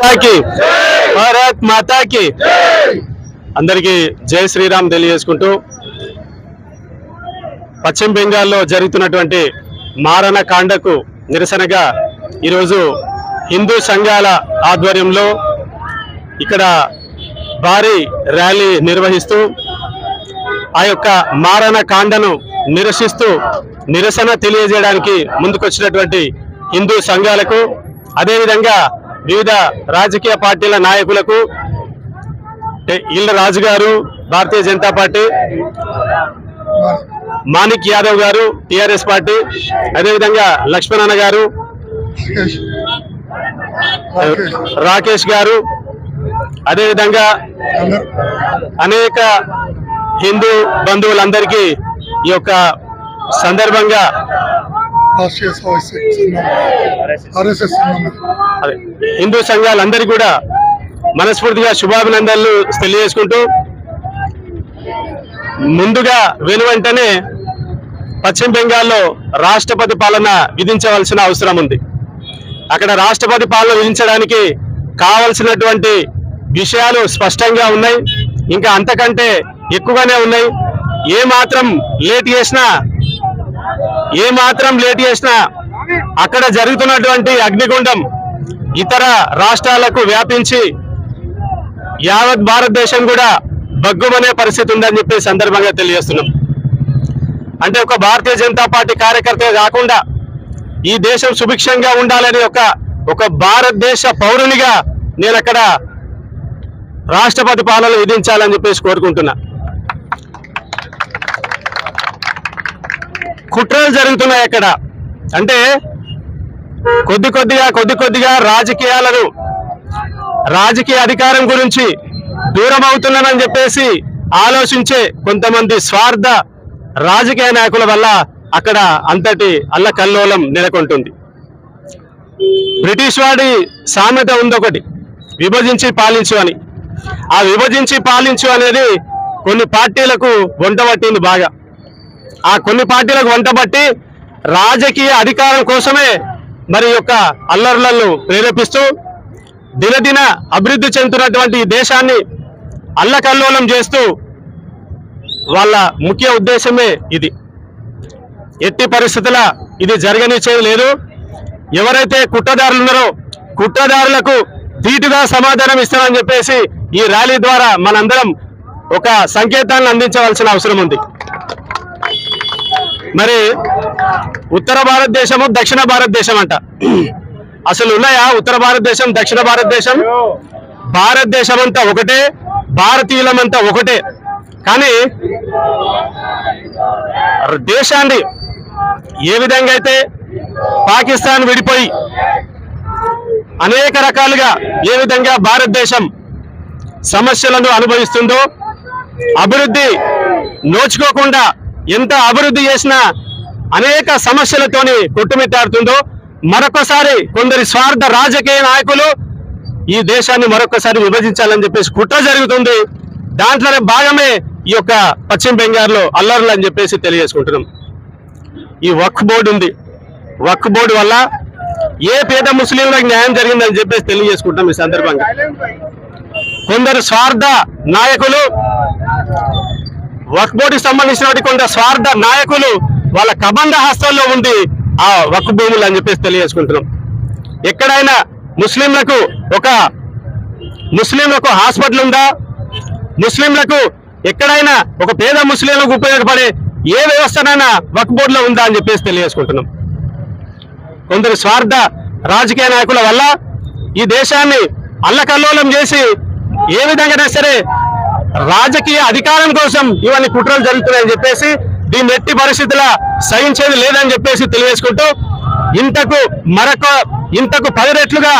మాతాకి భారత్ మాతాకి అందరికీ జై శ్రీరామ్ తెలియజేసుకుంటూ పశ్చిమ బెంగాల్లో జరుగుతున్నటువంటి మారణ కాండకు నిరసనగా ఈరోజు హిందూ సంఘాల ఆధ్వర్యంలో ఇక్కడ భారీ ర్యాలీ నిర్వహిస్తూ ఆ యొక్క మారణ కాండను నిరసిస్తూ నిరసన తెలియజేయడానికి ముందుకొచ్చినటువంటి హిందూ సంఘాలకు అదేవిధంగా వివిధ రాజకీయ పార్టీల నాయకులకు ఇళ్ళ రాజు గారు భారతీయ జనతా పార్టీ, మాణిక్ యాదవ్ గారు టిఆర్ఎస్ పార్టీ, అదేవిధంగా లక్ష్మణ్ గారు, రాకేష్ గారు, అదేవిధంగా అనేక హిందూ బంధువులందరికీ ఈ యొక్క సందర్భంగా హిందూ సంఘాలందరికీ కూడా మనస్ఫూర్తిగా శుభాభినందనలు తెలియజేసుకుంటూ ముందుగా వెనువెంటనే పశ్చిమ బెంగాల్లో రాష్ట్రపతి పాలన విధించవలసిన అవసరం ఉంది. అక్కడ రాష్ట్రపతి పాలన విధించడానికి కావలసినటువంటి విషయాలు స్పష్టంగా ఉన్నాయి, ఇంకా అంతకంటే ఎక్కువగానే ఉన్నాయి. ఏమాత్రం లేట్ చేసినా అక్కడ జరుగుతున్నటువంటి అగ్నిగుండం ఇతర రాష్ట్రాలకు వ్యాపించి యావత్ భారతదేశం కూడా బగ్గుమనే పరిస్థితి ఉందని చెప్పి సందర్భంగా తెలియజేస్తున్నాం. అంటే ఒక భారతీయ జనతా పార్టీ కార్యకర్త కాకుండా ఈ దేశం సుభిక్షంగా ఉండాలని ఒక భారతదేశ పౌరునిగా నేను అక్కడ రాష్ట్రపతి పాలన విధించాలని చెప్పేసి కోరుకుంటున్నా. కుట్రలు జరుగుతున్నాయి అక్కడ. అంటే కొద్ది కొద్దిగా రాజకీయ అధికారం గురించి దూరం అవుతున్నానని చెప్పేసి ఆలోచించే కొంతమంది స్వార్థ రాజకీయ నాయకుల వల్ల అక్కడ అంతటి అల్లకల్లోలం నెలకొంటుంది. బ్రిటిష్ వాడి సామెత ఉందొకటి, విభజించి పాలించు అని. ఆ విభజించి పాలించు అనేది కొన్ని పార్టీలకు వంట పట్టింది బాగా. ఆ కొన్ని పార్టీలకు వంటబట్టి రాజకీయ అధికారం కోసమే మరి యొక్క అల్లర్లను ప్రేరేపిస్తూ దినదిన అభివృద్ధి చెందుతున్నటువంటి ఈ దేశాన్ని అల్లకల్లోలం చేస్తూ వాళ్ళ ముఖ్య ఉద్దేశమే ఇది. ఎట్టి పరిస్థితుల ఇది జరగనిచ్చేది లేదు. ఎవరైతే కుట్రదారులు ఉన్నారో కుట్రదారులకు ధీటుగా సమాధానం ఇస్తామని చెప్పేసి ఈ ర్యాలీ ద్వారా మనందరం ఒక సంకేతాన్ని అందించవలసిన అవసరం ఉంది. మరి ఉత్తర భారతదేశము దక్షిణ భారతదేశం అంట. అసలు ఉన్నాయా ఉత్తర భారతదేశం దక్షిణ భారతదేశం? భారతదేశం అంతా ఒకటే, భారతీయులమంతా ఒకటే. కానీ దేశాన్ని ఏ విధంగా అయితే పాకిస్తాన్ విడిపోయి అనేక రకాలుగా ఏ విధంగా భారతదేశం సమస్యలను అనుభవిస్తుందో, అభివృద్ధి నోచుకోకుండా ఎంత అభివృద్ధి చేసినా అనేక సమస్యలతోని కొట్టుమిట్టాడుతుందో, మరొకసారి కొందరి స్వార్థ రాజకీయ నాయకులు ఈ దేశాన్ని మరొకసారి విభజించాలని చెప్పేసి కుట్ర జరుగుతుంది. దాంట్లోనే భాగమే ఈ యొక్క పశ్చిమ బెంగాల్లో అల్లర్లు అని చెప్పేసి తెలియజేసుకుంటున్నాం. ఈ వక్ఫ్ బోర్డు ఉంది. వక్ఫ్ బోర్డు వల్ల ఏ పేద ముస్లింలకు న్యాయం జరిగిందని చెప్పేసి తెలియజేసుకుంటాం. ఈ సందర్భంగా కొందరు స్వార్థ నాయకులు, వక్ఫ్ బోర్డుకి సంబంధించినటువంటి కొంత స్వార్థ నాయకులు వాళ్ళ కబంధ హస్తాల్లో ఉంది ఆ వక్ఫ్ భూములు అని చెప్పేసి తెలియజేసుకుంటున్నాం. ఎక్కడైనా ముస్లింలకు హాస్పిటల్ ఉందా? ముస్లింలకు ఎక్కడైనా ఒక పేద ముస్లింలకు ఉపయోగపడే ఏ వ్యవస్థనైనా వక్ఫ్ బోర్డులో ఉందా అని చెప్పేసి తెలియజేసుకుంటున్నాం. కొందరు స్వార్థ రాజకీయ నాయకుల వల్ల ఈ దేశాన్ని అల్లకల్లోలం చేసి ఏ విధంగా సరే రాజకీయ అధికారం కోసం ఇవన్నీ కుట్రలు జరుగుతున్నాయని చెప్పేసి దీన్ని ఎట్టి పరిస్థితుల సహించేది లేదని చెప్పేసి తెలియజేసుకుంటూ ఇంతకు 10 రెట్లుగా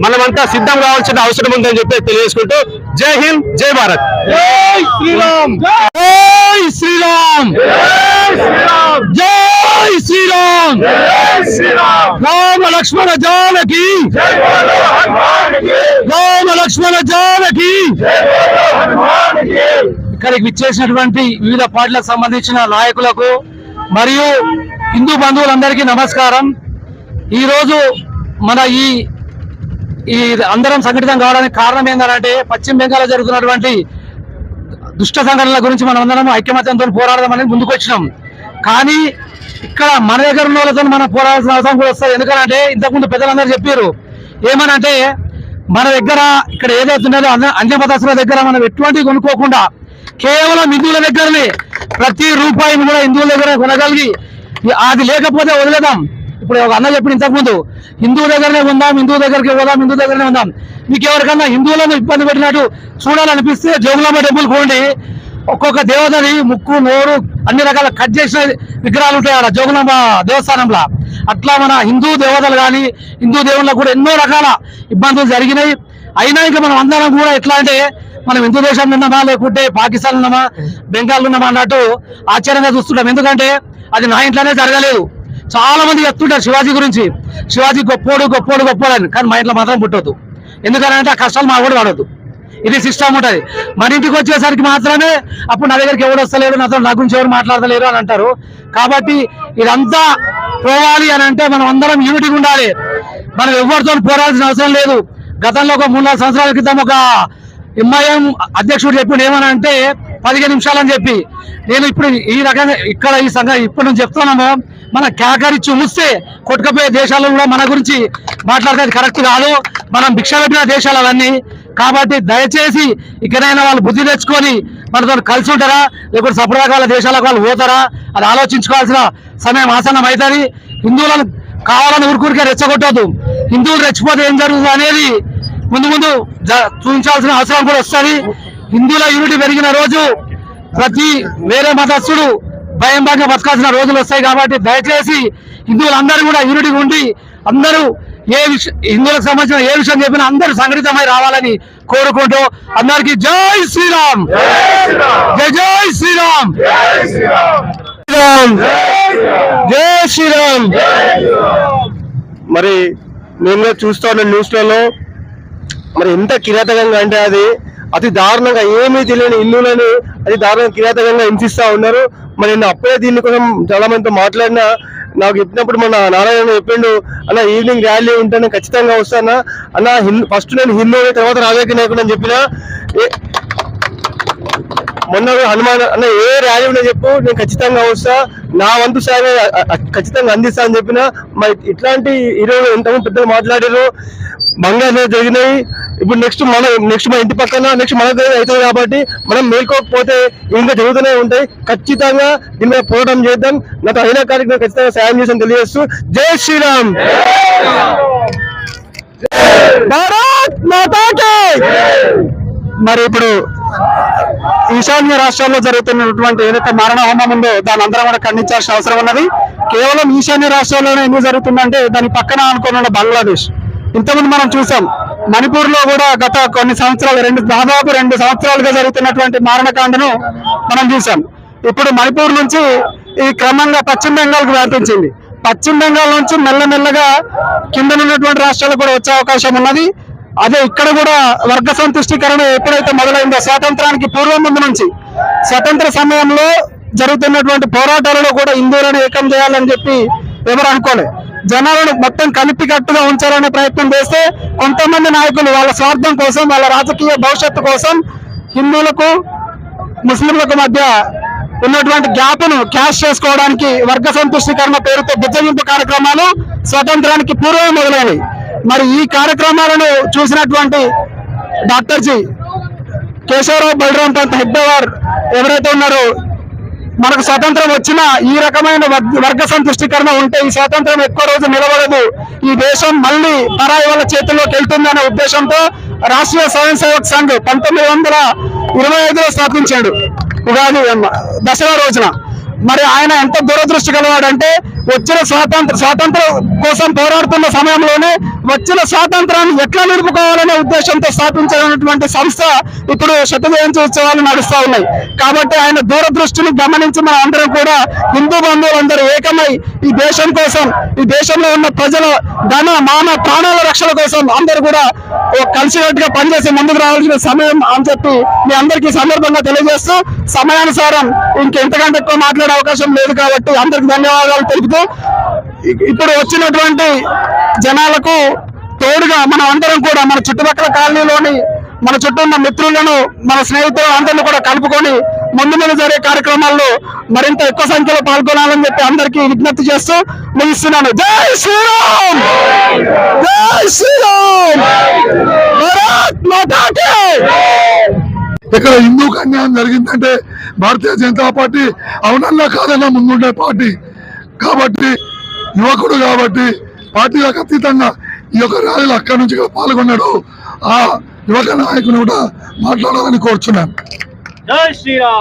మనమంతా సిద్ధం కావాల్సిన అవసరం ఉందని చెప్పేసి తెలియజేసుకుంటూ జై హింద్, జై భారత్. జై శ్రీరామ్, జై శ్రీరామ్, జై శ్రీరామ్, రామ లక్ష్మణ జానకి, రామ లక్ష్మణ జానకి. ఇక్కడికి విచ్చేసినటువంటి వివిధ పార్టీలకు సంబంధించిన నాయకులకు మరియు హిందూ బంధువులందరికీ నమస్కారం. ఈరోజు మన ఈ ఈ అందరం సంఘటితం కావడానికి కారణం ఏంటంటే పశ్చిమ బెంగాల్లో జరుగుతున్నటువంటి దుష్ట సంఘటనల గురించి మనం అందరం ఐక్యమత్యంతో పోరాడదామని ముందుకు వచ్చినాం. కానీ ఇక్కడ మన దగ్గర ఉన్న వాళ్ళతో మనం పోరాడాల్సిన అవసరం కూడా వస్తుంది. ఎందుకంటే ఇంతకుముందు పెద్దలందరూ చెప్పారు ఏమనంటే మన దగ్గర ఇక్కడ ఏదైతున్నదో అన్యమతస్తుల దగ్గర మనం ఎటువంటి కొనుక్కోకుండా కేవలం హిందువుల దగ్గరనే ప్రతి రూపాయిని కూడా హిందువుల దగ్గర కొనగలిగి అది లేకపోతే వదిలేదాం. ఇప్పుడు ఒక అన్న చెప్పిన ఇంతకుముందు హిందువు దగ్గరనే ఉందాం, హిందువు దగ్గరికి పోదాం, హిందువు దగ్గరనే ఉందాం. మీకు ఎవరికన్నా హిందువులను ఇబ్బంది పెట్టినట్టు చూడాలనిపిస్తే జోగులాంబ టెంపుల్ పోండి. ఒక్కొక్క దేవతని ముక్కు నోరు అన్ని రకాల కట్ చేసిన విగ్రహాలు ఉంటాయి అక్కడ జోగులాంబ దేవస్థానంలో. అట్లా మన హిందూ దేవతలు కానీ హిందూ దేవుళ్ళకు కూడా ఎన్నో రకాల ఇబ్బందులు జరిగినాయి. అయినా ఇంకా మనం అందరం కూడా ఎట్లా అంటే మనం హిందూ దేశంలో ఉన్నామా లేకుంటే పాకిస్తాన్ ఉన్నామా బెంగాల్ ఉన్నామా అన్నట్టు ఆశ్చర్యంగా చూస్తుంటాం. ఎందుకంటే అది నా ఇంట్లోనే జరగలేదు. చాలా మంది చెప్తుంటారు శివాజీ గురించి, శివాజీ గొప్పోడు గొప్పోడు గొప్పోడు అని. కానీ మా ఇంట్లో మాత్రం పుట్టొద్దు. ఎందుకంటే ఆ కష్టాలు మా కూడా పడవద్దు. ఇది సిస్టమ్ ఉంటుంది. మన ఇంటికి వచ్చేసరికి మాత్రమే అప్పుడు నా దగ్గరికి ఎవడు వస్తలేరు, నాతో నా గురించి ఎవరు మాట్లాడతలేరు అని అంటారు. కాబట్టి ఇదంతా పోవాలి అని అంటే మనం అందరం యూనిటీగా ఉండాలి. మనం ఎవరితో పోరాడాల్సిన అవసరం లేదు. గతంలో ఒక 3-4 సంవత్సరాల క్రితం ఒక ఎంఐఎం అధ్యక్షుడు చెప్పిండు ఏమని అంటే 15 నిమిషాలని చెప్పి. నేను ఇప్పుడు ఈ రకంగా ఇక్కడ ఈ సంఘం ఇప్పుడు నేను చెప్తున్నాము, మన కేకరించి ముస్తే కొట్టుకపోయే దేశాల్లో కూడా మన గురించి మాట్లాడేది కరెక్ట్ కాదు. మనం భిక్ష పెట్టిన దేశాలు అవన్నీ. కాబట్టి దయచేసి ఇక్కడైనా వాళ్ళు బుద్ధి తెచ్చుకొని మనతో కలిసి ఉంటారా లేకపోతే సపరకాల దేశాలకు వాళ్ళు పోతారా అది ఆలోచించుకోవాల్సిన సమయం ఆసన్నం అవుతుంది. హిందువులను కావాలని ఊరికే రెచ్చగొట్టద్దు. హిందువులు రెచ్చిపోతే ఏం జరుగుతుంది అనేది ముందు ముందు చూపించాల్సిన అవసరం కూడా వస్తుంది. హిందువుల యూనిటీ పెరిగిన రోజు ప్రతి వేరే మతస్థుడు భయం బాగా బతకాల్సిన రోజులు వస్తాయి. కాబట్టి దయచేసి హిందువులందరూ కూడా యూనిటీగా ఉండి అందరూ ఏ విషయం హిందువులకు సంబంధించిన ఏ విషయం చెప్పినా అందరూ సంఘటితమై రావాలని కోరుకుంటూ అందరికీ జై శ్రీరామ్, జై జై శ్రీరామ్, జై శ్రీరామ్. మరి నేను చూస్తా ఉన్న న్యూస్లలో మరి ఎంత కిరాతకంగా అంటే అది అతి దారుణంగా ఏమీ తెలియని హిందువులని అతి దారుణంగా కిరాతకంగా హింసిస్తా ఉన్నారు. మరి నేను అప్పుడే దీని కోసం చాలా మందితో మాట్లాడినా. నాకు చెప్పినప్పుడు మన నారాయణ చెప్పిండు అన్న ఈవినింగ్ ర్యాలీ ఉంటే నేను ఖచ్చితంగా వస్తానా అన్న. ఫస్ట్ నేను హిందూ తర్వాత రాజకీయ నాయకుడు అని చెప్పిన. మొన్న హనుమాన్ అన్న ఏ ర్యాలీ ఉన్నా చెప్పు నేను ఖచ్చితంగా వస్తా, నా వంతు సేవ ఖచ్చితంగా అందిస్తా అని చెప్పిన. మరి ఇట్లాంటి ఈరోజు ఎంతమంది పెద్దలు మాట్లాడారు. బంగారు జరిగినాయి. ఇప్పుడు నెక్స్ట్ మన ఇంటి పక్కన నెక్స్ట్ మన దగ్గర అవుతుంది. కాబట్టి మనం మేల్కోకపోతే ఇంకా జరుగుతూనే ఉంటాయి. ఖచ్చితంగా దీని మీద పోరాటం చేద్దాం. నాతో అయినా కార్యక్రమం ఖచ్చితంగా సాయం చేసి తెలియజేస్తూ జై శ్రీరామ్, భారత్ మాతా కీ. మరి ఇప్పుడు ఈశాన్య రాష్ట్రాల్లో జరుగుతున్నటువంటి ఏదైతే మరణ హోమం ఉందో దాని అందరం కూడా ఖండించాల్సిన అవసరం ఉన్నది. కేవలం ఈశాన్య రాష్ట్రాల్లోనే ఎందుకు జరుగుతుందంటే దాని పక్కన అనుకున్న బంగ్లాదేశ్. ఇంతకుముందు మనం చూసాం మణిపూర్ లో కూడా గత కొన్ని సంవత్సరాలు దాదాపు 2 సంవత్సరాలుగా జరుగుతున్నటువంటి మారణకాండను మనం చూసాం. ఇప్పుడు మణిపూర్ నుంచి ఈ క్రమంగా పశ్చిమ బెంగాల్ కు వ్యాపించింది. పశ్చిమ బెంగాల్ నుంచి మెల్లమెల్లగా కింద ఉన్నటువంటి రాష్ట్రాలకు కూడా వచ్చే అవకాశం ఉన్నది. అదే ఇక్కడ కూడా వర్గ సంతుష్టీకరణ ఎప్పుడైతే మొదలైందో స్వాతంత్రానికి పూర్వం ముందు నుంచి స్వతంత్ర సమయంలో జరుగుతున్నటువంటి పోరాటాలలో కూడా హిందువులను ఏకం చేయాలని చెప్పి ఎవరు అనుకోలే. జనాలను మొత్తం కలిపికట్టుగా ఉంచాలనే ప్రయత్నం చేస్తే కొంతమంది నాయకులు వాళ్ళ స్వార్థం కోసం వాళ్ళ రాజకీయ భవిష్యత్తు కోసం హిందువులకు ముస్లింలకు మధ్య ఉన్నటువంటి గ్యాప్ను క్యాష్ చేసుకోవడానికి వర్గ సంతుష్టీకరణ పేరుతో బుజ్జగింపు కార్యక్రమాలు స్వతంత్రానికి పూర్వం మొదలైనవి. మరి ఈ కార్యక్రమాలను చూసినటువంటి డాక్టర్ జి కేశవరావు బలరాం పంత్ హెగ్డేవార్ ఎవరైతే ఉన్నారో మనకు స్వాతంత్రం వచ్చిన ఈ రకమైన వర్గ సంతుష్టీకరణ ఉంటే ఈ స్వాతంత్రం ఎక్కువ రోజు నిలబడదు, ఈ దేశం మళ్ళీ పరాయి వాళ్ళ చేతుల్లోకి వెళ్తుందనే ఉద్దేశంతో రాష్ట్రీయ స్వయం సేవక్ సంఘ్ 1925లో స్థాపించాడు ఉగాది దసరా రోజున. మరి ఆయన ఎంత దురదృష్టి గలవాడంటే వచ్చిన స్వాతంత్రం కోసం పోరాడుతున్న సమయంలోనే వచ్చిన స్వాతంత్రాన్ని ఎట్లా నిలుపుకోవాలనే ఉద్దేశంతో స్థాపించినటువంటి సంస్థ ఇప్పుడు శతజయంతి ఉత్సవాలు నడుస్తూ ఉన్నాయి. కాబట్టి ఆయన దూరదృష్టిని గమనించి మన అందరం కూడా హిందూ బంధువులందరూ ఏకమై ఈ దేశం కోసం ఈ దేశంలో ఉన్న ప్రజల ధన మాన ప్రాణాల రక్షణ కోసం అందరూ కూడా కలిసికట్టుగా పనిచేసి ముందుకు రావాల్సిన సమయం అని చెప్పి మీ అందరికీ సందర్భంగా తెలియజేస్తూ సమయానుసారం ఇంకెంతకంటే ఎక్కువ మాట్లాడే అవకాశం లేదు కాబట్టి అందరికి ధన్యవాదాలు తెలుపుతూ ఇప్పుడు వచ్చినటువంటి జనాలకు తోడుగా మనం అందరం కూడా మన చుట్టుపక్కల కాలనీలోని మన చుట్టూ ఉన్న మిత్రులను మన స్నేహితులు అందరిని కూడా కలుపుకొని ముందు జరిగే కార్యక్రమాల్లో మరింత ఎక్కువ సంఖ్యలో పాల్గొనాలని చెప్పి అందరికీ విజ్ఞప్తి చేస్తూ ముగిస్తున్నాను. జై శ్రీరామ్, జై శ్రీరామ్, భారత్ మాతా కీ. ఇక్కడ హిందూకు అన్యాయం జరిగిందంటే భారతీయ జనతా పార్టీ అవునన్నా కాదన్నా ముందుండే పార్టీ కాబట్టి, యువకుడు కాబట్టి పార్టీలకు అతీతంగా ఈ యొక్క ర్యాలీలో అక్కడి నుంచి పాల్గొన్నాడు. ఆ యువక నాయకుని కూడా మాట్లాడాలని కోరుచున్నాను. జై శ్రీరామ్.